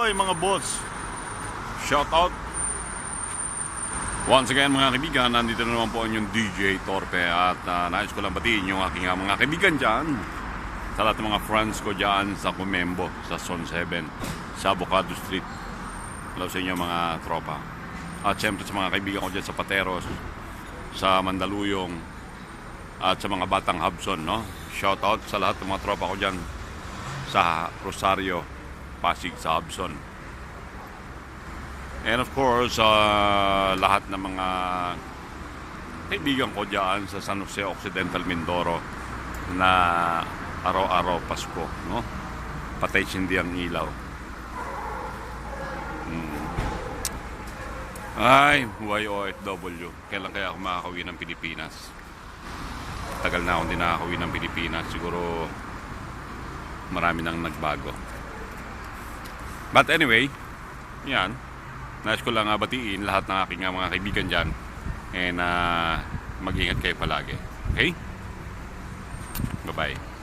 Oy mga boss, shout out. Once again mga kaibigan, nandito na naman po ang inyong DJ Torpe. At nais ko lang batiin yung aking mga kaibigan dyan, sa lahat ng mga friends ko dyan sa Comembo, sa Zone 7, sa Avocado Street. Hello sa inyo mga tropa. At syempre sa mga kaibigan ko dyan sa Pateros, sa Mandaluyong, at sa mga Batang Hubson, no? Shout out sa lahat ng mga tropa ko dyan sa Rosario, Pasig, sa Hubson. And of course, lahat ng mga kaibigan ko dyan sa San Jose Occidental, Mindoro, na araw-araw Pasko, no? Patay sindi ang ilaw. Ay, YOFW. Kailan kaya ako makakauwi ng Pilipinas? Tagal na akong di nakakauwi ng Pilipinas. Siguro marami nang nagbago. But anyway, yan. Nais ko lang batiin lahat ng aking mga kaibigan dyan. And mag-ingat kayo palagi. Okay? Bye-bye.